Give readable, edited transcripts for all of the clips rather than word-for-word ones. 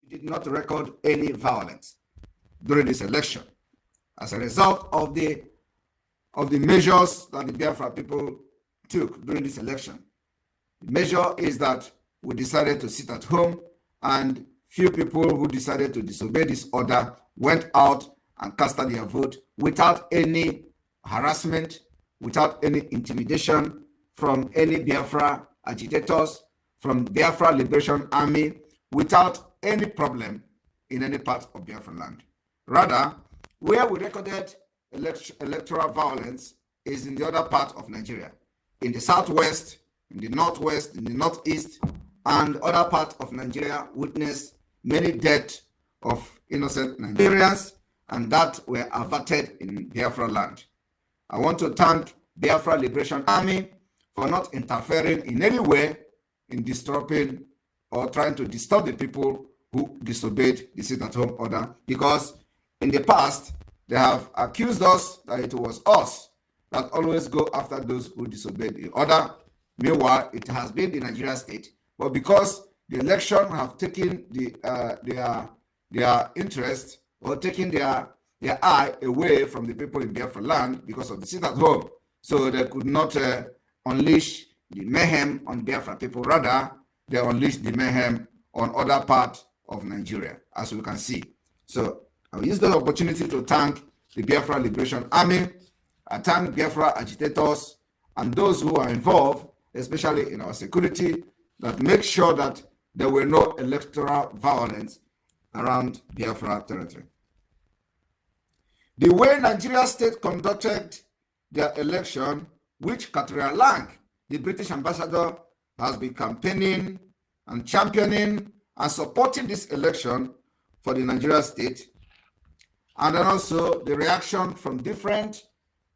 did not record any violence during this election as a result of the measures that the Biafra people took during this election. The measure is that we decided to sit at home, and few people who decided to disobey this order went out and casted their vote without any harassment, without any intimidation from any Biafra agitators, from Biafra Liberation Army, without any problem in any part of Biafra land. Rather, where we recorded electoral violence is in the other part of Nigeria, in the southwest, in the northwest, in the northeast, and other parts of Nigeria witnessed many deaths of innocent Nigerians, and that were averted in Biafra land. I want to thank Biafra Liberation Army for not interfering in any way in disrupting or trying to disturb the people who disobeyed the sit-at-home order, because in the past they have accused us that it was us that always go after those who disobeyed the order. Meanwhile, it has been the Nigeria state, but because the election have taken their interest or taken their eye away from the people in Biafra land because of the sit-at-home, so they could not unleash the mayhem on Biafra people. Rather, they unleashed the mayhem on other parts of Nigeria, as we can see. So I'll use the opportunity to thank the Biafra Liberation Army. I thank Biafra agitators and those who are involved, especially in our security, that make sure that there were no electoral violence around Biafra territory. The way Nigeria state conducted their election, which Catherine Lang, the British ambassador, has been campaigning and championing and supporting this election for the Nigeria state, and then also the reaction from different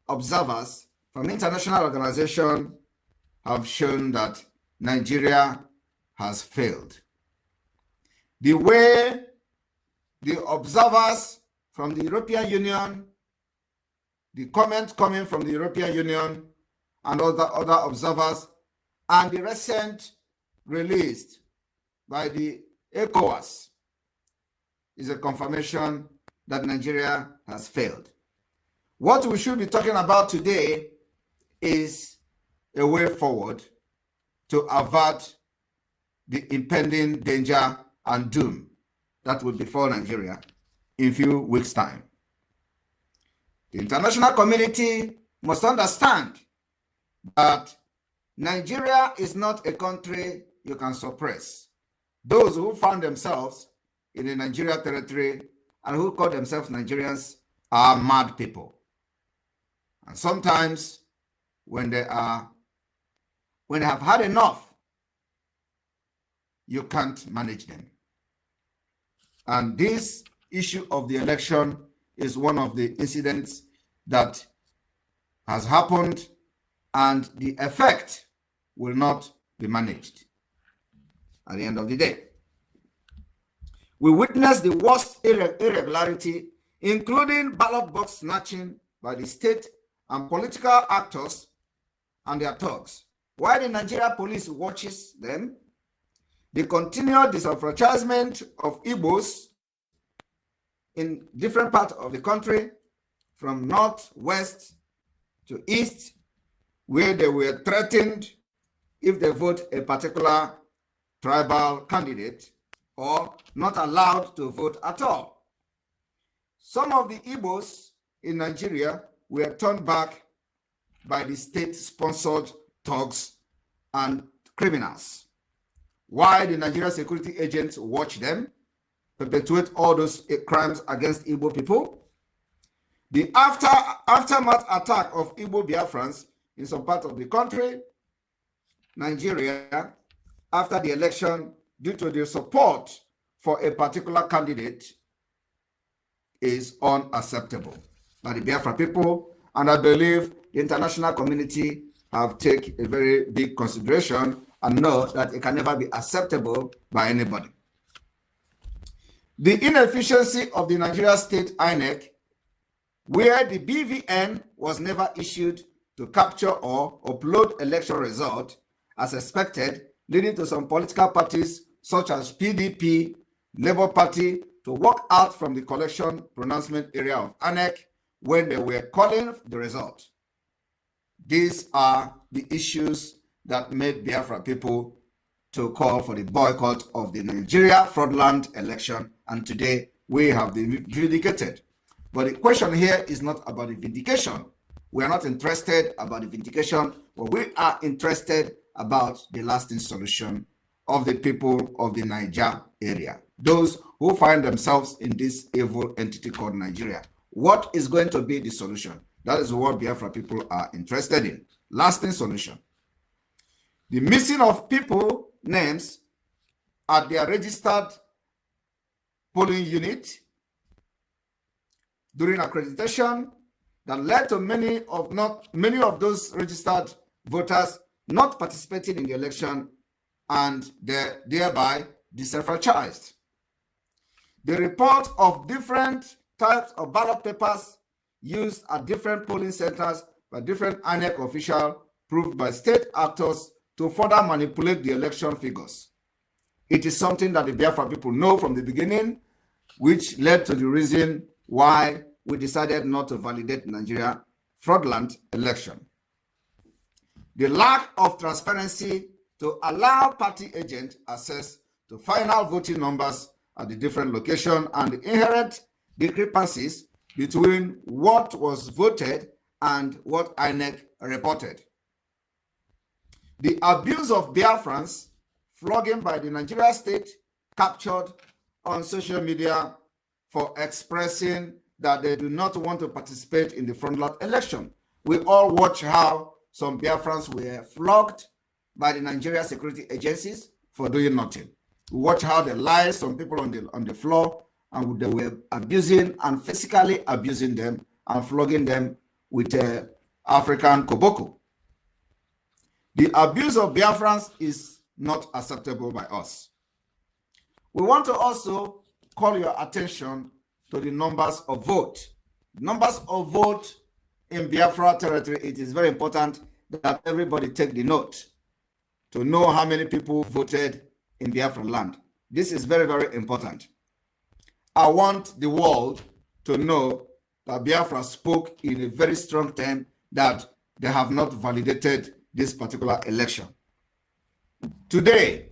observers from international organizations have shown that Nigeria has failed. The way the observers from the European Union, the comments coming from the European Union and other observers, and the recent released by the ECOWAS is a confirmation that Nigeria has failed. What we should be talking about today is a way forward to avert the impending danger and doom that will befall Nigeria in a few weeks' time. The international community must understand that Nigeria is not a country you can suppress. Those who found themselves in the Nigeria territory and who call themselves Nigerians are mad people. And sometimes when they have had enough, you can't manage them. And this issue of the election is one of the incidents that has happened, and the effect will not be managed at the end of the day. We witnessed the worst irregularity, including ballot box snatching by the state and political actors and their thugs. While the Nigeria police watches them, the continued disenfranchisement of Igbos in different parts of the country, from north, west to east, where they were threatened if they vote a particular tribal candidate or not allowed to vote at all. Some of the Igbos in Nigeria were turned back by the state-sponsored thugs and criminals, while the Nigeria security agents watch them perpetuate all those crimes against Igbo people. The aftermath attack of Igbo Biafrans in some part of the country, Nigeria, after the election, due to their support for a particular candidate, is unacceptable by the Biafra people, and I believe the international community have taken a very big consideration and know that it can never be acceptable by anybody. The inefficiency of the Nigeria State INEC, where the BVN was never issued to capture or upload election result as expected, leading to some political parties such as PDP Labour Party to walk out from the collection pronouncement area of ANEC when they were calling the result. These are the issues that made Biafra people to call for the boycott of the Nigeria fraudulent election, and today we have been vindicated. But the question here is not about the vindication. We are not interested about the vindication, but we are interested about the lasting solution of the people of the Niger area, those who find themselves in this evil entity called Nigeria. What is going to be the solution? That is what Biafra people are interested in. Lasting solution. The missing of people names at their registered polling unit during accreditation that led to many of those registered voters not participating in the election and thereby disenfranchised. The report of different types of ballot papers used at different polling centers by different INEC officials proved by state actors to further manipulate the election figures. It is something that the Biafra people know from the beginning, which led to the reason why we decided not to validate Nigeria fraudulent election. The lack of transparency to allow party agent access to final voting numbers at the different locations and the inherent discrepancies between what was voted and what INEC reported. The abuse of Biafrans, flogging by the Nigeria state, captured on social media for expressing that they do not want to participate in the fraudulent election. We all watch how some Biafrans were flogged by the Nigeria security agencies for doing nothing. We watch how they lie some people on the floor, and they were abusing and physically abusing them and flogging them with African koboko. The abuse of Biafrans is not acceptable by us. We want to also call your attention to the numbers of vote. Numbers of vote in Biafra territory, it is very important that everybody take the note to know how many people voted in Biafra land. This is very, very important. I want the world to know that Biafra spoke in a very strong term that they have not validated this particular election. Today,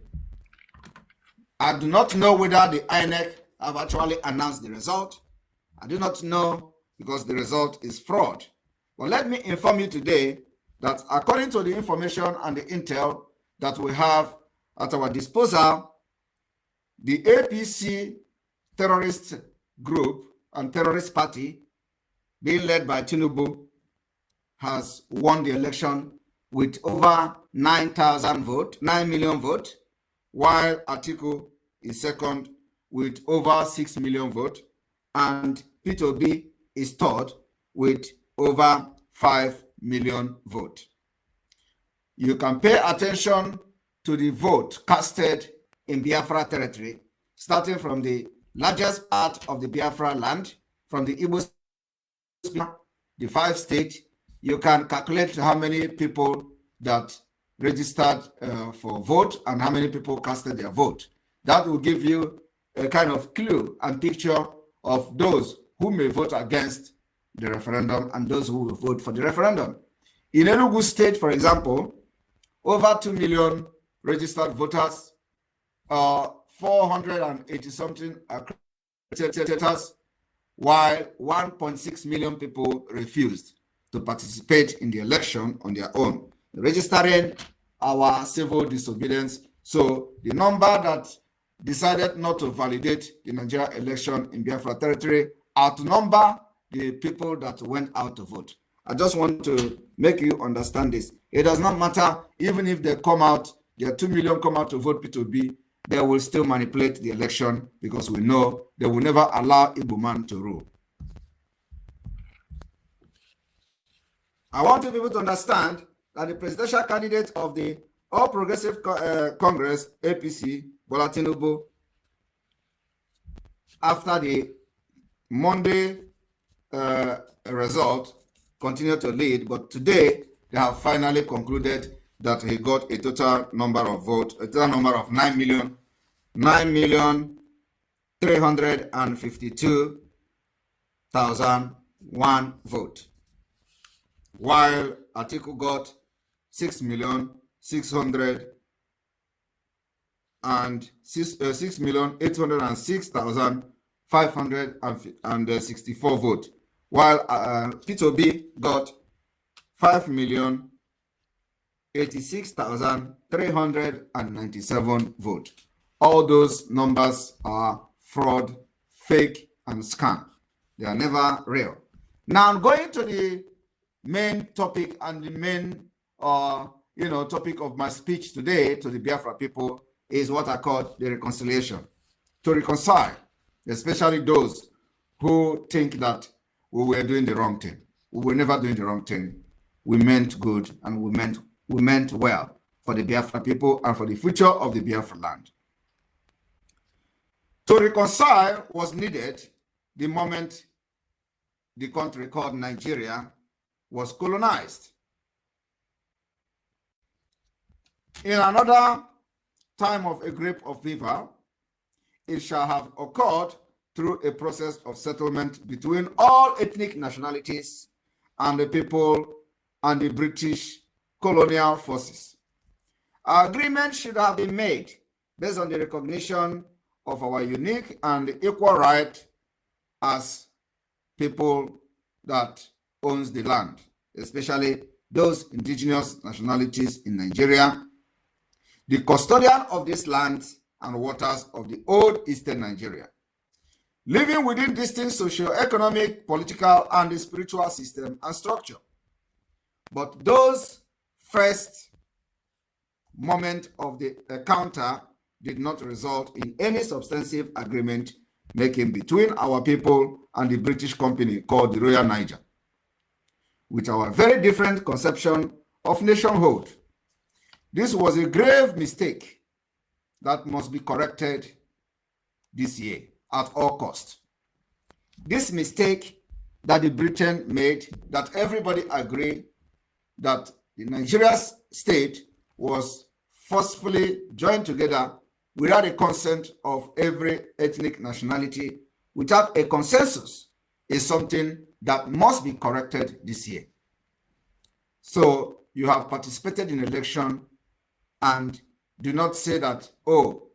I do not know whether the INEC have actually announced the result. I do not know because the result is fraud. But let me inform you today that according to the information and the intel that we have at our disposal, the APC terrorist group and terrorist party being led by Tinubu has won the election with over 9 million votes, while Atiku is second with over 6 million votes, and P2B is third with over 5 million votes. You can pay attention to the vote casted in Biafra territory, starting from the largest part of the Biafra land, from the Igbo, the 5 states. You can calculate how many people that registered for vote and how many people casted their vote. That will give you a kind of clue and picture of those who may vote against the referendum and those who will vote for the referendum. In Enugu State, for example, over 2 million registered voters, 480-something accredited, while 1.6 million people refused to participate in the election on their own, registering our civil disobedience. So the number that decided not to validate the Nigeria election in Biafra territory outnumber the people that went out to vote. I just want to make you understand this. It does not matter, even if they come out, there are 2 million come out to vote P2B, they will still manipulate the election because we know they will never allow Igbo man to rule. I want you people to understand that the presidential candidate of the All Progressive Congress, APC, Bola Tinubu, after the Monday result, continued to lead, but today they have finally concluded that he got a total number of votes, a total number of 9 million 352,001 vote, while Atiku got 6,806,564 vote, while P2B got 5,086,397 vote. All those numbers are fraud, fake, and scam. They are never real. Now, going to the main topic and the main topic of my speech today to the Biafra people is what I call the reconciliation. To reconcile, especially those who think that we were doing the wrong thing. We were never doing the wrong thing. We meant good, and we meant well for the Biafra people and for the future of the Biafra land. To reconcile was needed the moment the country called Nigeria was colonized. In another time of a grape of fever, it shall have occurred through a process of settlement between all ethnic nationalities and the people and the British colonial forces. Agreement should have been made based on the recognition of our unique and equal right as people that owns the land, especially those indigenous nationalities in Nigeria, the custodian of this land and waters of the old Eastern Nigeria, living within distinct socio-economic, political, and spiritual system and structure. But those first moment of the encounter did not result in any substantive agreement making between our people and the British company called the Royal Niger, with our very different conception of nationhood. This was a grave mistake that must be corrected this year at all costs. This mistake that the Britain made, that everybody agreed that the Nigeria state was forcefully joined together without a consent of every ethnic nationality, without a consensus, is something that must be corrected this year. So you have participated in election and do not say that, oh,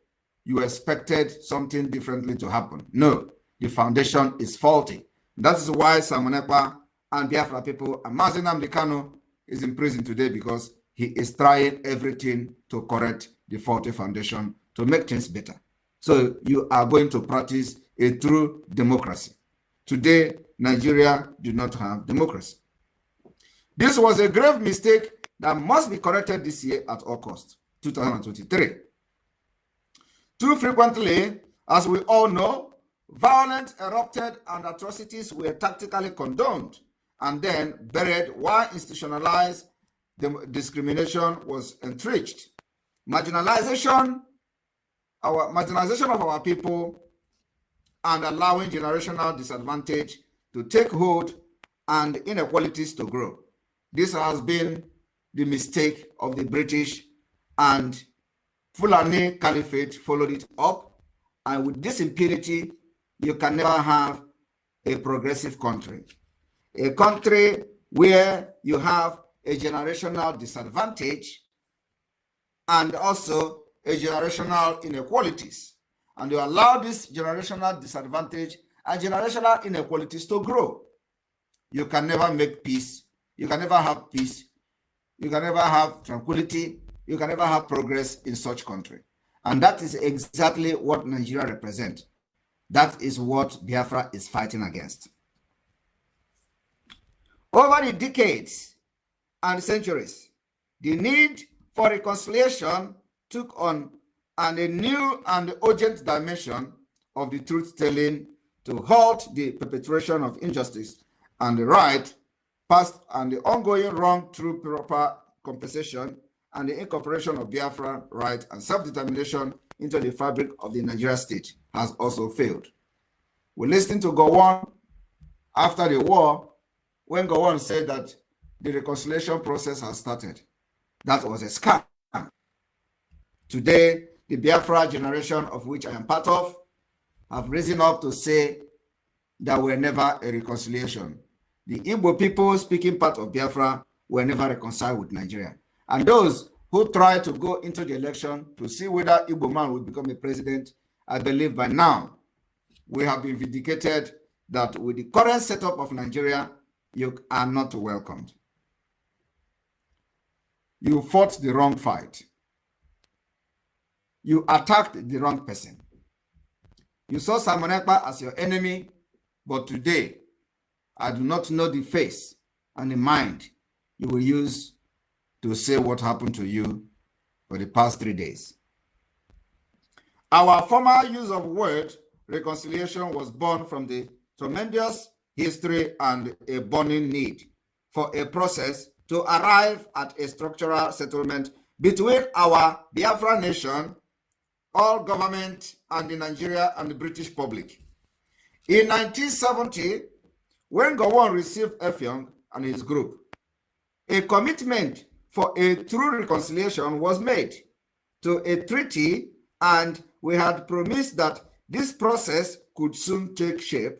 you expected something differently to happen. No, the foundation is faulty. That is why Simon Ekpa and Biafra people and Mazi Simon Ekpa is in prison today, because he is trying everything to correct the faulty foundation to make things better. So you are going to practice a true democracy. Today, Nigeria do not have democracy. This was a grave mistake that must be corrected this year at all costs, 2023. Too frequently, as we all know, violence erupted and atrocities were tactically condoned and then buried while institutionalized discrimination was entrenched. Marginalization of our people and allowing generational disadvantage to take hold and inequalities to grow. This has been the mistake of the British, and Fulani Caliphate followed it up. And with this impunity, you can never have a progressive country. A country where you have a generational disadvantage and also a generational inequalities. And you allow this generational disadvantage and generational inequalities to grow. You can never make peace. You can never have peace. You can never have tranquility. You can never have progress in such country. And that is exactly what Nigeria represents. That is what Biafra is fighting against. Over the decades and centuries, the need for reconciliation took on a new and urgent dimension of the truth-telling to halt the perpetration of injustice and the right, past and the ongoing wrong through proper compensation and the incorporation of Biafra right and self-determination into the fabric of the Nigeria state has also failed. We listened to Gowon after the war when Gowon said that the reconciliation process has started. That was a scam. Today, the Biafra generation, of which I am part of, have risen up to say there were never a reconciliation. The Igbo people speaking part of Biafra were never reconciled with Nigeria. And those who try to go into the election to see whether Igbo man will become a president, I believe by now we have been vindicated that with the current setup of Nigeria, you are not welcomed. You fought the wrong fight. You attacked the wrong person. You saw Simon Ekpa as your enemy, but today, I do not know the face and the mind you will use to say what happened to you for the past 3 days. Our former use of word reconciliation was born from the tremendous history and a burning need for a process to arrive at a structural settlement between our Biafra nation, all government, and the Nigeria and the British public. In 1970, when Gowon received Effiong and his group, a commitment for a true reconciliation was made to a treaty, and we had promised that this process could soon take shape,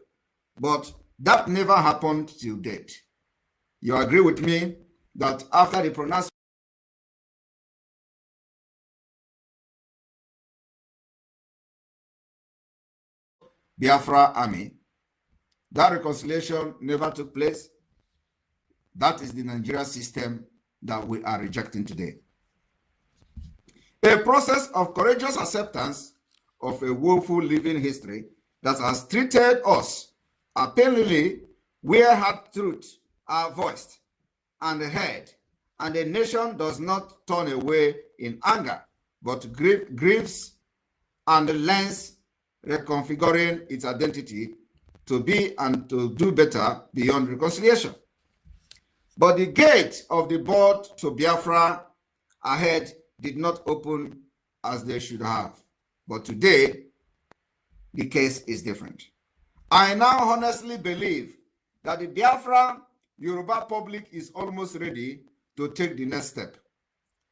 but that never happened till date. You agree with me that after the pronouncement Biafra army, that reconciliation never took place? That is the Nigeria system that we are rejecting today. A process of courageous acceptance of a woeful living history that has treated us apparently where hard truths are voiced and heard, and the nation does not turn away in anger, but grieves and learns reconfiguring its identity to be and to do better beyond reconciliation. But the gate of the board to Biafra ahead did not open as they should have. But today, the case is different. I now honestly believe that the Biafra Yoruba public is almost ready to take the next step,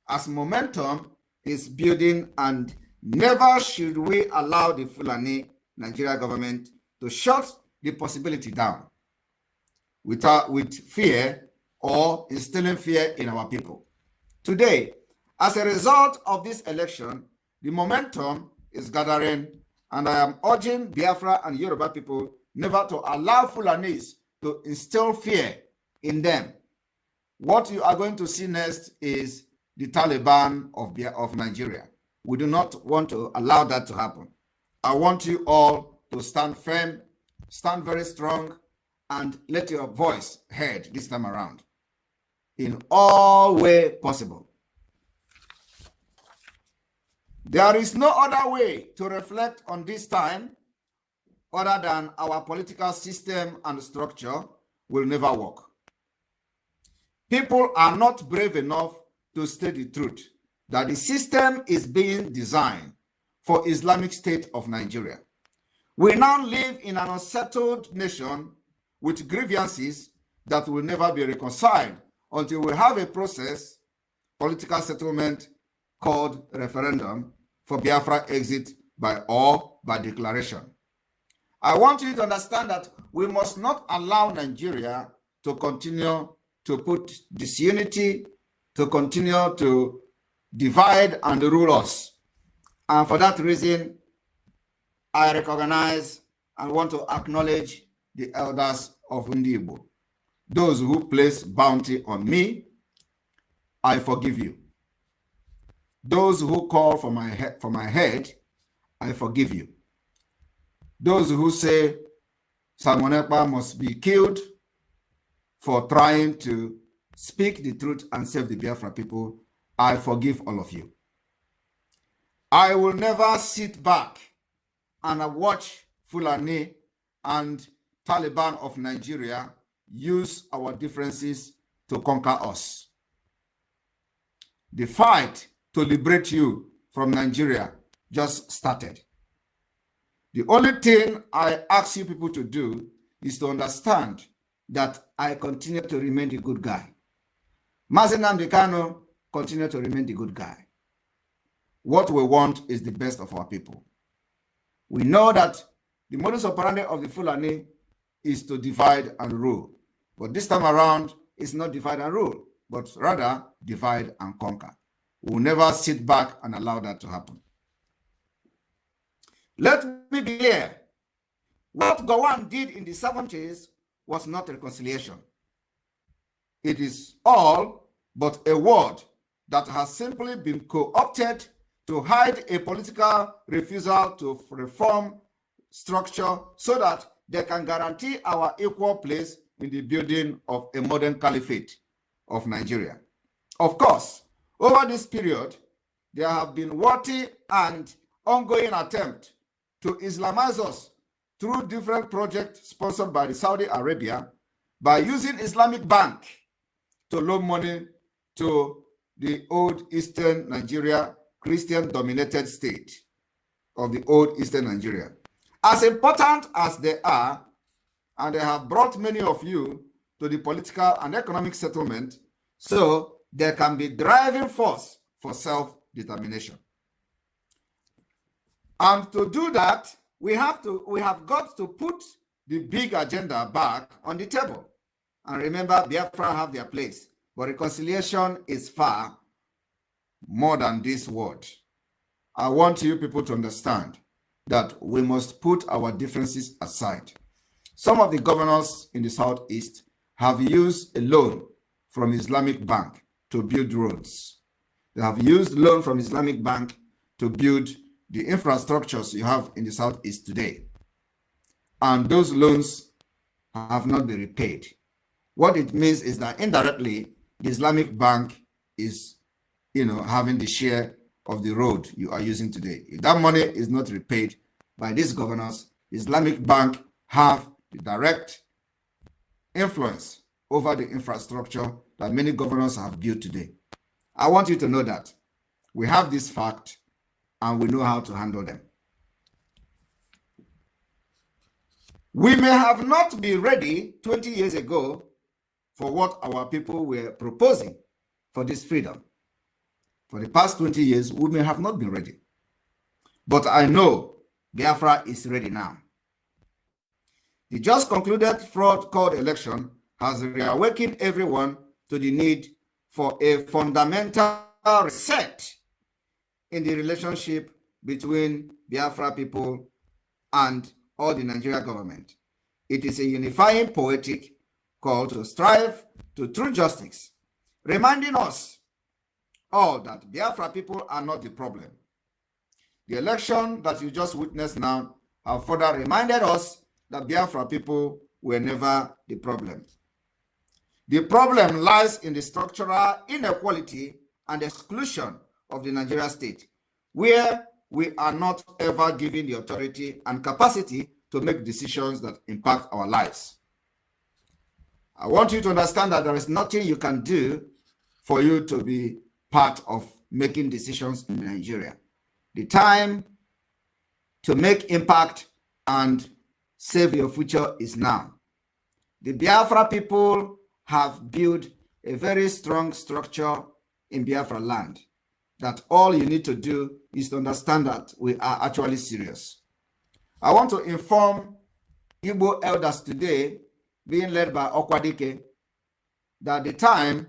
as momentum is building, and never should we allow the Fulani Nigeria government to shut the possibility down with fear or instilling fear in our people. Today, as a result of this election, the momentum is gathering, and I am urging Biafra and Yoruba people never to allow Fulanis to instill fear in them. What you are going to see next is the Taliban of Nigeria. We do not want to allow that to happen. I want you all to stand firm, stand very strong, and let your voice heard this time around in all way possible. There is no other way to reflect on this time other than our political system and structure will never work. People are not brave enough to state the truth that the system is being designed for Islamic State of Nigeria. We now live in an unsettled nation with grievances that will never be reconciled until we have a process, political settlement called referendum for Biafra exit by declaration. I want you to understand that we must not allow Nigeria to continue to put disunity, to continue to divide and rule us. And for that reason, I recognize and want to acknowledge the elders of Ndibo. Those who place bounty on me, I forgive you. Those who call for my head, I forgive you. Those who say Simon Ekpa must be killed for trying to speak the truth and save the Biafra people, I forgive all of you. I will never sit back and watch Fulani and Taliban of Nigeria use our differences to conquer us. The fight to liberate you from Nigeria just started. The only thing I ask you people to do is to understand that I continue to remain the good guy. Mazi Simon Ekpa continue to remain the good guy. What we want is the best of our people. We know that The modus operandi of the Fulani is to divide and rule. But this time around, it's not divide and rule, but rather divide and conquer. We will never sit back and allow that to happen. Let me be clear. What Gowon did in the 70s was not reconciliation. It is all but a word that has simply been co-opted to hide a political refusal to reform structure so that they can guarantee our equal place in the building of a modern caliphate of Nigeria. Of course, over this period, there have been worthy and ongoing attempts to Islamize us through different projects sponsored by Saudi Arabia by using Islamic Bank to loan money to the old Eastern Nigeria, Christian-dominated state of the old Eastern Nigeria. As important as they are, and they have brought many of you to the political and economic settlement, so there can be driving force for self-determination. And to do that, we have got to put the big agenda back on the table. And remember, Biafra have their place, but reconciliation is far more than this word. I want you people to understand that we must put our differences aside. Some of the governors in the Southeast have used a loan from Islamic Bank to build roads. They have used loan from Islamic Bank to build the infrastructures you have in the Southeast today. And those loans have not been repaid. What it means is that indirectly, the Islamic Bank is, having the share of the road you are using today. If that money is not repaid by these governors, Islamic Bank have the direct influence over the infrastructure that many governors have built today. I want you to know that we have this fact and we know how to handle them. We may have not been ready 20 years ago for what our people were proposing for this freedom. For the past 20 years, we may have not been ready. But I know Biafra is ready now. The just concluded fraud-called election has reawakened everyone to the need for a fundamental reset in the relationship between Biafra people and all the Nigeria government. It is a unifying poetic call to strive to true justice, reminding us all that Biafra people are not the problem. The election that you just witnessed now have further reminded us that Biafra people were never the problem. The problem lies in the structural inequality and exclusion of the Nigeria state, where we are not ever given the authority and capacity to make decisions that impact our lives. I want you to understand that there is nothing you can do for you to be part of making decisions in Nigeria. The time to make impact and save your future is now. The Biafra people have built a very strong structure in Biafra land, that all you need to do is to understand that we are actually serious. I want to inform Igbo elders today, being led by Okwadike, that the time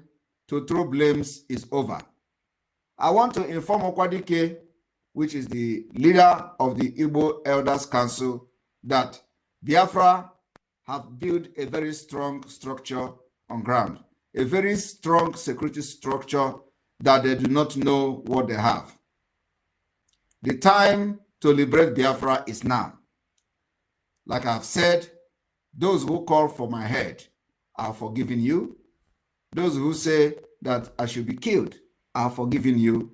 to throw blames is over. I want to inform Okwadike, which is the leader of the Igbo Elders Council, that Biafra have built a very strong structure on ground, a very strong security structure that they do not know what they have. The time to liberate Biafra is now. Like I've said, those who call for my head are forgiving you. Those who say that I should be killed are forgiving you.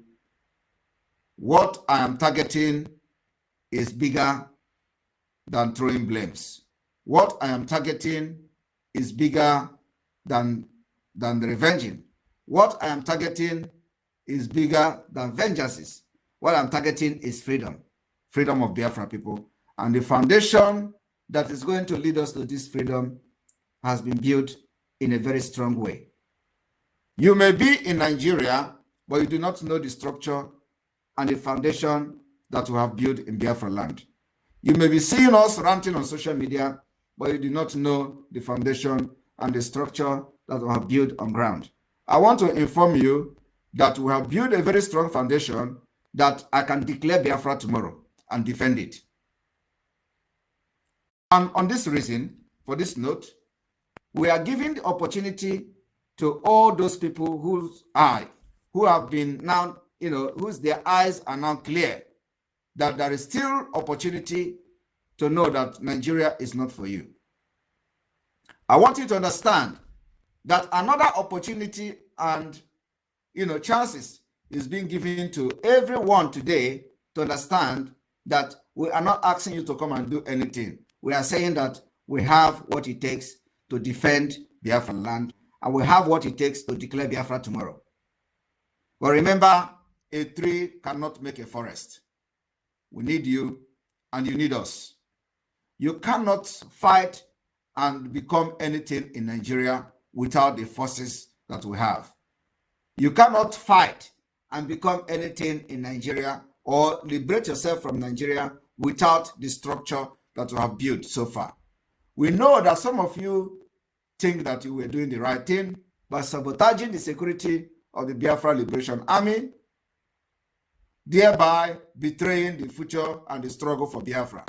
What I am targeting is bigger than throwing blames. What I am targeting is bigger than the revenging. What I am targeting is bigger than vengeances. What I'm targeting is freedom. Freedom of Biafra people. And the foundation that is going to lead us to this freedom has been built in a very strong way. You may be in Nigeria, but you do not know the structure and the foundation that we have built in Biafra land. You may be seeing us ranting on social media, but you do not know the foundation and the structure that we have built on ground. I want to inform you that we have built a very strong foundation that I can declare Biafra tomorrow and defend it. And on this reason, for this note, we are giving the opportunity to all those people who have been now, whose their eyes are now clear, that there is still opportunity to know that Nigeria is not for you. I want you to understand that another opportunity and chances is being given to everyone today to understand that we are not asking you to come and do anything. We are saying that we have what it takes to defend Biafran land, and we have what it takes to declare Biafra tomorrow. But remember, a tree cannot make a forest. We need you, and you need us. You cannot fight and become anything in Nigeria without the forces that we have. You cannot fight and become anything in Nigeria or liberate yourself from Nigeria without the structure that we have built so far. We know that some of you think that you were doing the right thing by sabotaging the security of the Biafra Liberation Army, thereby betraying the future and the struggle for Biafra.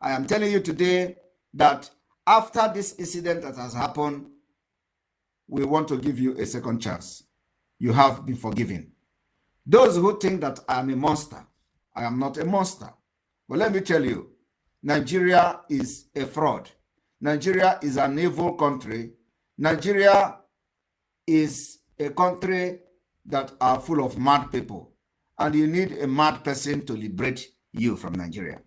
I am telling you today that after this incident that has happened, we want to give you a second chance. You have been forgiven. Those who think that I am a monster, I am not a monster. But let me tell you, Nigeria is a fraud. Nigeria is an evil country. Nigeria is a country that are full of mad people. And you need a mad person to liberate you from Nigeria.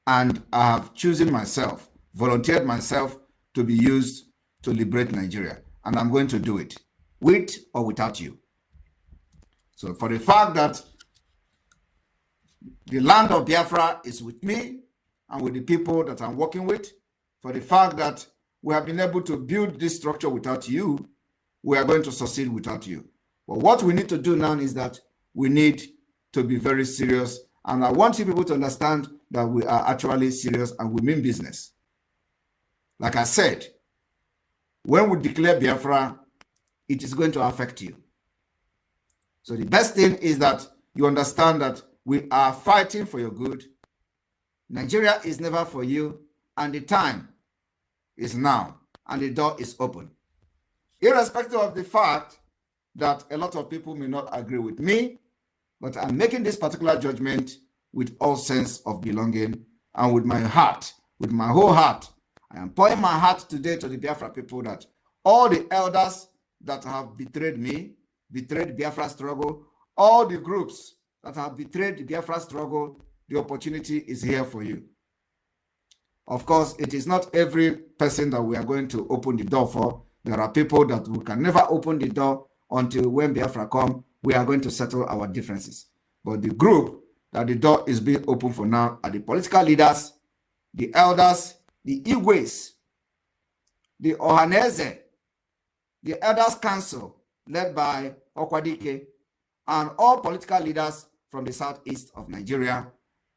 And I have chosen myself, volunteered myself to be used to liberate Nigeria. And I'm going to do it, with or without you. So for the fact that the land of Biafra is with me and with the people that I'm working with, for the fact that we have been able to build this structure without you, we are going to succeed without you. But what we need to do now is that we need to be very serious. And I want you people to understand that we are actually serious and we mean business. Like I said, when we declare Biafra, it is going to affect you. So the best thing is that you understand that we are fighting for your good. Nigeria is never for you, and the time is now, and the door is open. Irrespective of the fact that a lot of people may not agree with me, but I'm making this particular judgment with all sense of belonging and with my heart, with my whole heart. I am pouring my heart today to the Biafra people that all the elders that have betrayed me, betrayed Biafra struggle, all the groups that have betrayed the Biafra struggle, the opportunity is here for you. Of course, it is not every person that we are going to open the door for. There are people that we can never open the door until when Biafra come, we are going to settle our differences. But the group that the door is being open for now are the political leaders, the elders, the Igwes, the Ohaneze, the Elders Council, led by Okwadike, and all political leaders from the southeast of Nigeria,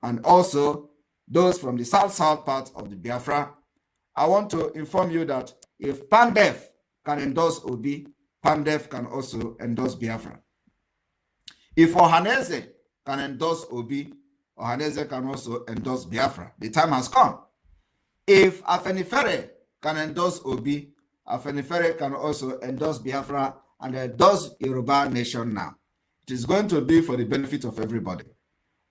and also those from the south-south part of the Biafra. I want to inform you that if Pandef can endorse Obi, Pandef can also endorse Biafra. If Ohaneze can endorse Obi, Ohaneze can also endorse Biafra. The time has come. If Afenifere can endorse Obi, Afenifere can also endorse Biafra and endorse Yoruba nation now. It is going to be for the benefit of everybody.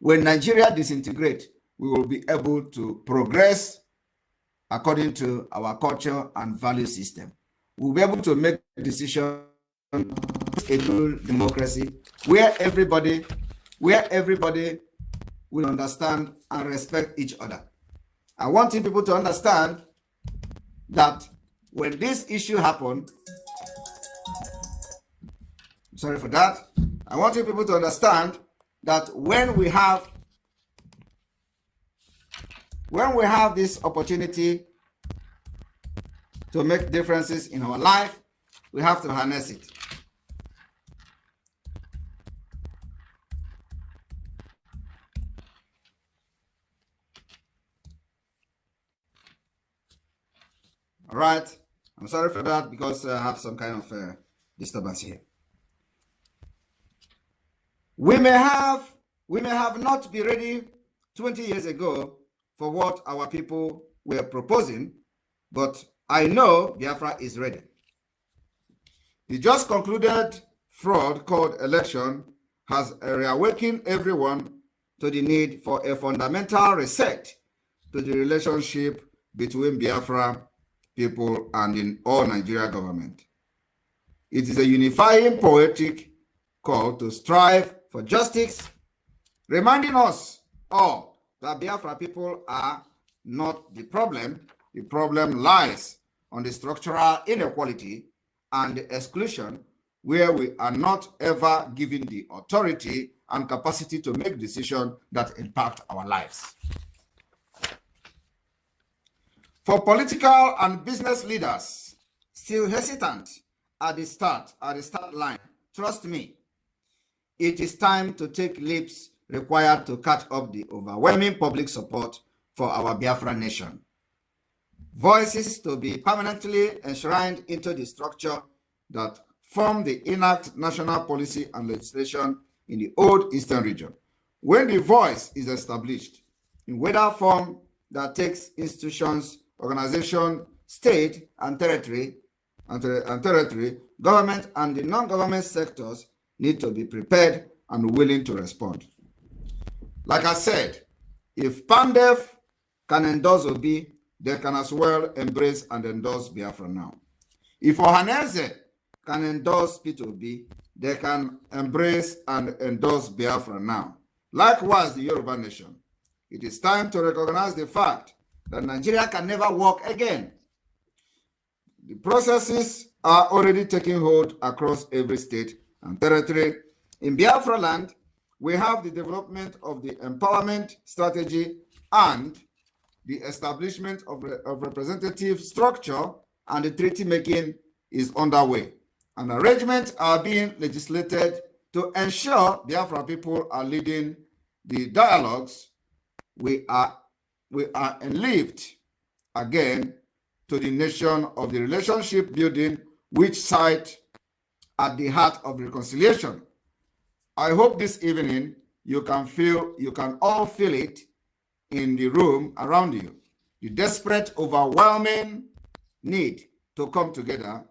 When Nigeria disintegrates, we will be able to progress according to our culture and value system. We'll be able to make decisions in a true democracy where everybody will understand and respect each other. I want people to understand that when this issue happened, sorry for that, I want you people to understand that when we have this opportunity to make differences in our life, we have to harness it. All right. I'm sorry for that because I have some kind of disturbance here. We may have not been ready 20 years ago for what our people were proposing, but I know Biafra is ready. The just concluded fraud called election has reawakened everyone to the need for a fundamental reset to the relationship between Biafra people and in all Nigeria government. It is a unifying poetic call to strive for justice, reminding us all that Biafra people are not the problem. The problem lies on the structural inequality and the exclusion where we are not ever given the authority and capacity to make decisions that impact our lives. For political and business leaders still hesitant at the start line, trust me, it is time to take leaps required to catch up the overwhelming public support for our Biafran nation. Voices to be permanently enshrined into the structure that form the enact national policy and legislation in the old Eastern region. When the voice is established in whether form that takes institutions, organization, state, and territory, government and the non-government sectors need to be prepared and willing to respond. Like I said, if Pandef can endorse Obi, they can as well embrace and endorse Biafra now. If Ohaneze can endorse P2B, they can embrace and endorse Biafra now. Likewise, the Yoruba nation. It is time to recognize the fact that Nigeria can never walk again. The processes are already taking hold across every state and territory. In Biafra land, we have the development of the empowerment strategy and the establishment of representative structure, and the treaty making is underway. And arrangements are being legislated to ensure Biafra people are leading the dialogues. We are enlived again to the nation of the relationship building, which site at the heart of reconciliation. I hope this evening you can all feel it in the room around you. The desperate, overwhelming need to come together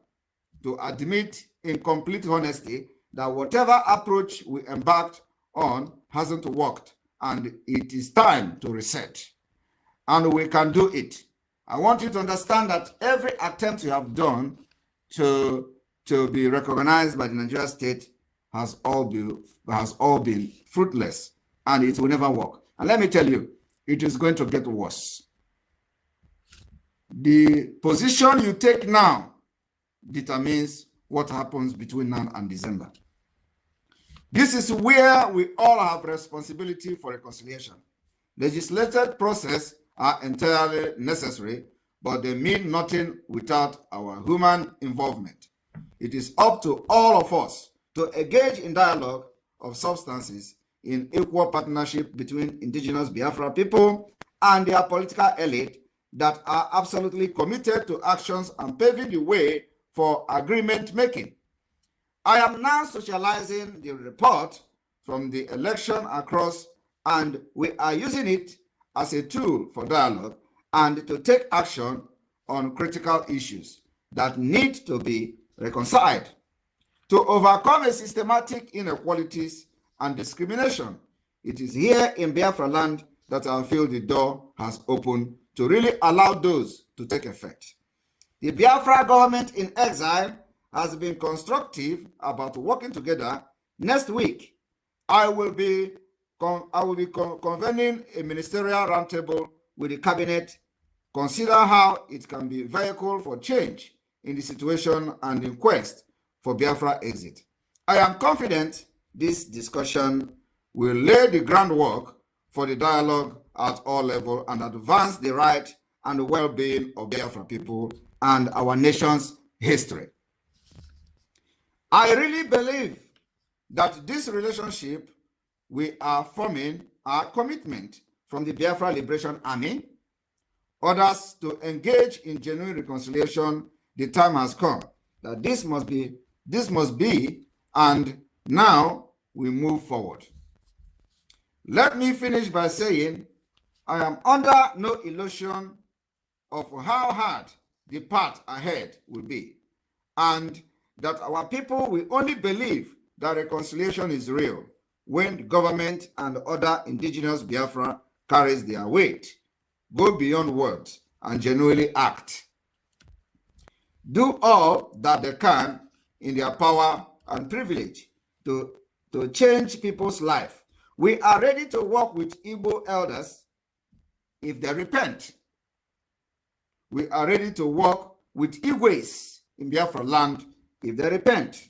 to admit in complete honesty that whatever approach we embarked on hasn't worked, and it is time to reset. And we can do it. I want you to understand that every attempt you have done to be recognized by the Nigeria state has all been fruitless, and it will never work. And let me tell you, it is going to get worse. The position you take now determines what happens between now and December. This is where we all have responsibility for reconciliation. Legislated process are entirely necessary, but they mean nothing without our human involvement. It is up to all of us to engage in dialogue of substances in equal partnership between indigenous Biafra people and their political elite that are absolutely committed to actions and paving the way for agreement making. I am now socializing the report from the election across, and we are using it as a tool for dialogue and to take action on critical issues that need to be reconciled. To overcome a systematic inequalities and discrimination, it is here in Biafra land that I feel the door has opened to really allow those to take effect. The Biafra government in exile has been constructive about working together. Next week, I will be convening a ministerial roundtable with the cabinet, consider how it can be a vehicle for change in the situation and in quest for Biafra exit. I am confident this discussion will lay the groundwork for the dialogue at all levels and advance the right and the well-being of Biafra people and our nation's history. I really believe that this relationship we are forming, our commitment from the Biafra Liberation Army, others to engage in genuine reconciliation, the time has come that this must be, and now we move forward. Let me finish by saying I am under no illusion of how hard the path ahead will be, and that our people will only believe that reconciliation is real when the government and other indigenous Biafra carries their weight, go beyond words, and genuinely act. Do all that they can in their power and privilege to change people's life. We are ready to work with Igbo elders if they repent. We are ready to work with Igwes in Biafra land if they repent.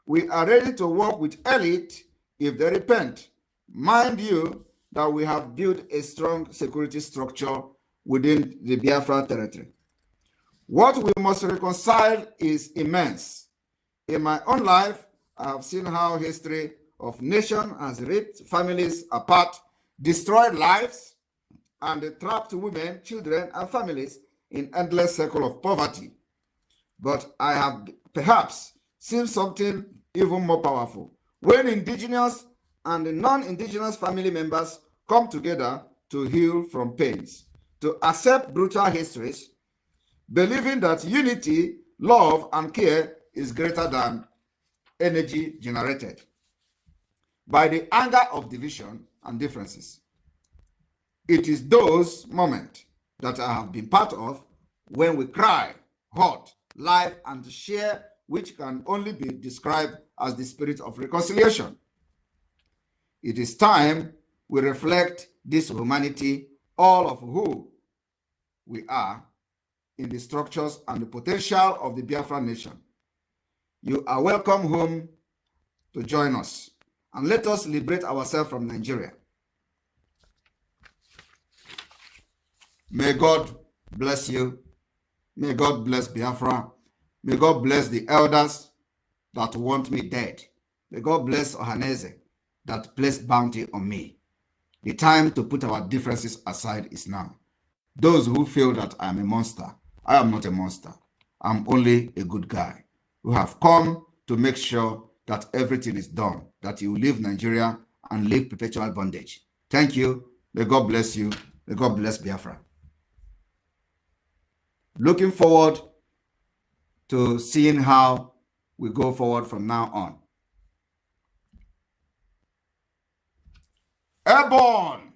We are ready to work with elite if they repent. Mind you that we have built a strong security structure within the Biafra territory. What we must reconcile is immense. In my own life, I have seen how history of nation has ripped families apart, destroyed lives, and trapped women, children, and families in endless cycle of poverty. But I have perhaps seen something even more powerful. When indigenous and non-indigenous family members come together to heal from pains, to accept brutal histories, believing that unity, love, and care is greater than energy generated by the anger of division and differences. It is those moments that I have been part of when we cry, hurt, laugh, and share, which can only be described as the spirit of reconciliation. It is time we reflect this humanity, all of who we are, in the structures and the potential of the Biafra nation. You are welcome home to join us, and let us liberate ourselves from Nigeria. May God bless you. May God bless Biafra. May God bless the elders that want me dead. May God bless Ohaneze that placed bounty on me. The time to put our differences aside is now. Those who feel that I am a monster, I am not a monster. I'm only a good guy who have come to make sure that everything is done, that you leave Nigeria and live perpetual bondage. Thank you. May God bless you. May God bless Biafra. Looking forward to seeing how we go forward from now on. Airborne!